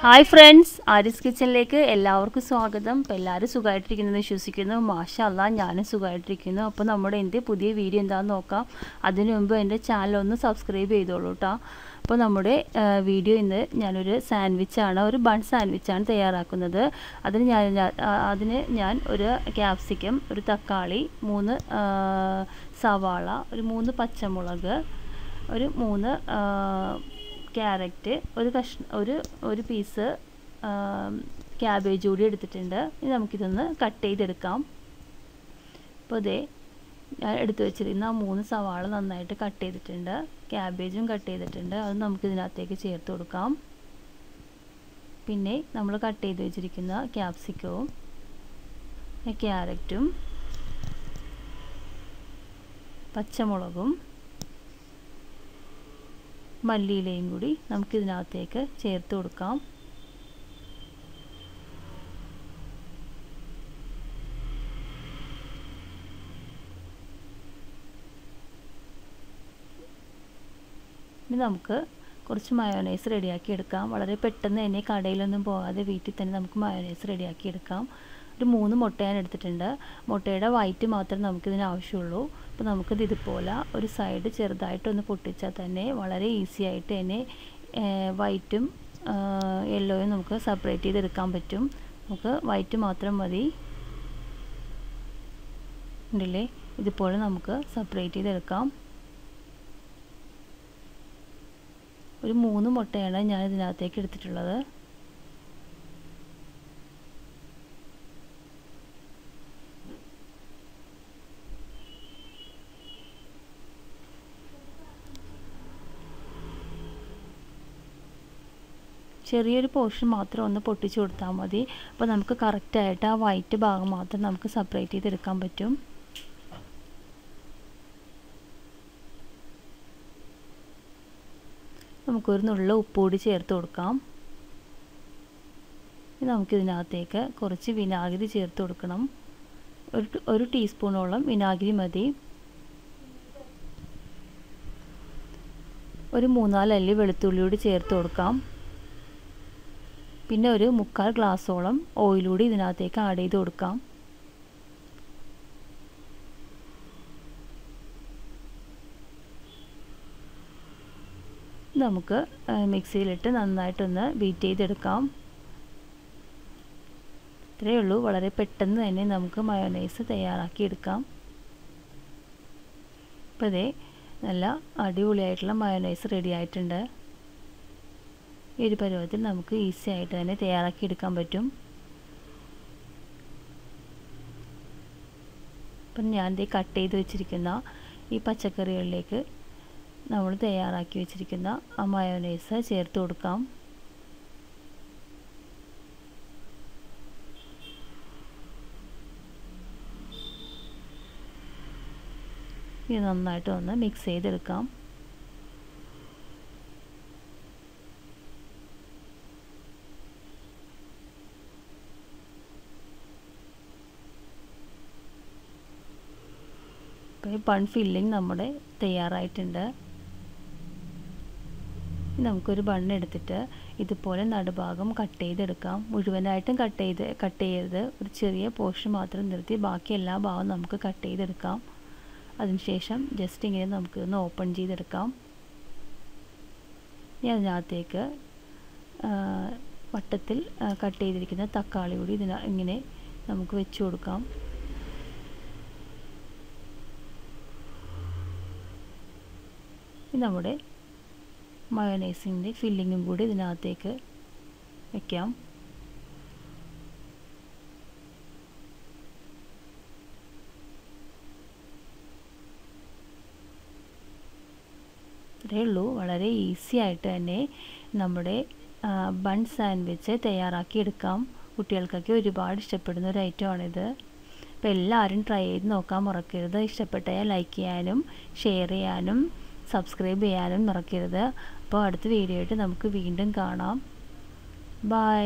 Hi friends, Aris കിച്ചണിലേക്ക് എല്ലാവർക്കും സ്വാഗതം. അപ്പോൾ എല്ലാവരും സുഖമായിട്ടിരിക്കുന്നതെന്ന് വിശ്വസിക്കുന്നു. മാഷാ അല്ലാഹ്, ഞാനും സുഖമായിട്ടിരിക്കുന്നു. അപ്പോൾ നമ്മുടെ എൻ്റെ പുതിയ വീഡിയോ എന്താണെന്ന് നോക്കാം. അതിനു മുമ്പ് എൻ്റെ ചാനൽ ഒന്ന് സബ്സ്ക്രൈബ് ചെയ്തോളൂ കേട്ടോ. അപ്പോൾ നമ്മുടെ വീഡിയോ ഇന്ന് ഞാനൊരു സാൻഡ്വിച്ചാണ്, ഒരു ബൺ സാൻഡ്വിച്ചാണ് തയ്യാറാക്കുന്നത്. അതിന് ഞാൻ ഒരു ക്യാപ്സിക്കം, ഒരു തക്കാളി, 3 സവാള, ഒരു 3 പച്ചമുളക്, ഒരു 3 ക്യാരറ്റ്, ഒരു പീസ് ക്യാബേജ് കൂടി എടുത്തിട്ടുണ്ട്. ഇനി നമുക്കിതൊന്ന് കട്ട് ചെയ്തെടുക്കാം. അപ്പോൾ ഇതേ ഞാൻ എടുത്തു വെച്ചിരുന്ന 3 സവാള നന്നായിട്ട് കട്ട് ചെയ്തിട്ടുണ്ട്, ക്യാബേജും കട്ട് ചെയ്തിട്ടുണ്ട്. അത് നമുക്കിതിനകത്തേക്ക് ചേർത്ത് കൊടുക്കാം. പിന്നെ നമ്മൾ കട്ട് ചെയ്ത് വെച്ചിരിക്കുന്ന ക്യാപ്സിക്കവും ക്യാരറ്റും പച്ചമുളകും മല്ലിയിലയും കൂടി നമുക്കിതിനകത്തേക്ക് ചേർത്ത് കൊടുക്കാം. ഇനി നമുക്ക് കുറച്ച് മയോനൈസ് റെഡിയാക്കി എടുക്കാം. വളരെ പെട്ടെന്ന് തന്നെ കടയിലൊന്നും പോകാതെ വീട്ടിൽ തന്നെ നമുക്ക് മയോനൈസ് റെഡിയാക്കി എടുക്കാം. ഒരു 3 മുട്ട ഞാൻ എടുത്തിട്ടുണ്ട്. മുട്ടയുടെ വൈറ്റ് മാത്രമേ നമുക്കിതിന് ആവശ്യമുള്ളൂ. അപ്പോൾ നമുക്കിത് ഇതുപോലെ ഒരു സൈഡ് ചെറുതായിട്ടൊന്ന് പൊട്ടിച്ചാൽ തന്നെ വളരെ ഈസി ആയിട്ട് തന്നെ വൈറ്റും യെല്ലോയും നമുക്ക് സെപ്പറേറ്റ് ചെയ്തെടുക്കാൻ പറ്റും. നമുക്ക് വൈറ്റ് മാത്രം മതി. ഉണ്ടല്ലേ, ഇതുപോലെ നമുക്ക് സെപ്പറേറ്റ് ചെയ്തെടുക്കാം. ഒരു 3 മുട്ടയാണ് ഞാൻ ഇതിനകത്തേക്ക് എടുത്തിട്ടുള്ളത്. ചെറിയൊരു പോർഷൻ മാത്രം ഒന്ന് പൊട്ടിച്ചു കൊടുത്താൽ മതി. അപ്പോൾ നമുക്ക് കറക്റ്റായിട്ട് ആ വൈറ്റ് ഭാഗം മാത്രം നമുക്ക് സെപ്പറേറ്റ് ചെയ്തെടുക്കാൻ പറ്റും. നമുക്കൊരു നുള്ള ഉപ്പ് കൂടി ചേർത്ത് കൊടുക്കാം. നമുക്കിതിനകത്തേക്ക് കുറച്ച് വിനാഗിരി ചേർത്ത് കൊടുക്കണം. ഒരു ടീസ്പൂണോളം വിനാഗിരി മതി. ഒരു 3-4 അല്ലി വെളുത്തുള്ളി കൂടി ചേർത്ത് കൊടുക്കാം. പിന്നെ ഒരു 3/4 ഗ്ലാസോളം ഓയിൽ കൂടി ഇതിനകത്തേക്ക് ആഡ് ചെയ്ത് കൊടുക്കാം. നമുക്ക് മിക്സിയിലിട്ട് നന്നായിട്ടൊന്ന് ബീറ്റ് ചെയ്തെടുക്കാം. ഇത്രയേ ഉള്ളൂ. വളരെ പെട്ടെന്ന് തന്നെ നമുക്ക് മയോനൈസ് തയ്യാറാക്കി എടുക്കാം. അപ്പോൾ ഇതേ നല്ല അടിപൊളിയായിട്ടുള്ള മയോനൈസ് റെഡി ആയിട്ടുണ്ട്. ഈ ഒരു പരുവത്തിൽ നമുക്ക് ഈസി ആയിട്ട് തന്നെ തയ്യാറാക്കി എടുക്കാൻ പറ്റും. അപ്പം ഞാൻ ദേ കട്ട് ചെയ്ത് വെച്ചിരിക്കുന്ന ഈ പച്ചക്കറികളിലേക്ക് നമ്മൾ തയ്യാറാക്കി വെച്ചിരിക്കുന്ന ആ മയോനൈസ് ചേർത്ത് കൊടുക്കാം. ഇത് നന്നായിട്ട് ഒന്ന് മിക്സ് ചെയ്തെടുക്കാം. ഇപ്പോൾ ബൺ ഫില്ലിങ് നമ്മുടെ തയ്യാറായിട്ടുണ്ട്. നമുക്കൊരു ബൺ എടുത്തിട്ട് ഇതുപോലെ നടുഭാഗം കട്ട് ചെയ്തെടുക്കാം. മുഴുവനായിട്ടും കട്ട് ചെയ്യരുത്. ഒരു ചെറിയ പോർഷൻ മാത്രം നിർത്തി ബാക്കി എല്ലാ ഭാഗവും നമുക്ക് കട്ട് ചെയ്തെടുക്കാം. അതിനുശേഷം ജസ്റ്റ് ഇങ്ങനെ നമുക്കൊന്ന് ഓപ്പൺ ചെയ്തെടുക്കാം. ഇനി അതിനകത്തേക്ക് വട്ടത്തിൽ കട്ട് ചെയ്തിരിക്കുന്ന തക്കാളി കൂടി ഇങ്ങനെ നമുക്ക് വെച്ച് കൊടുക്കാം. നമ്മുടെ മയോനൈസിൻ്റെ ഫില്ലിങ്ങും കൂടി ഇതിനകത്തേക്ക് വയ്ക്കാം. ഇത്രയേ ഉള്ളൂ. വളരെ ഈസി ആയിട്ട് തന്നെ നമ്മുടെ ബൺ സാൻഡ്വിച്ച് തയ്യാറാക്കി എടുക്കാം. കുട്ടികൾക്കൊക്കെ ഒരുപാട് ഇഷ്ടപ്പെടുന്ന ഒരു ഐറ്റമാണിത്. അപ്പോൾ എല്ലാവരും ട്രൈ ചെയ്ത് നോക്കാൻ മറക്കരുത്. ഇഷ്ടപ്പെട്ടാൽ ലൈക്ക് ചെയ്യാനും ഷെയർ ചെയ്യാനും സബ്സ്ക്രൈബ് ചെയ്യാനും മറക്കരുത്. അപ്പോൾ അടുത്ത വീഡിയോ ആയിട്ട് നമുക്ക് വീണ്ടും കാണാം. ബൈ.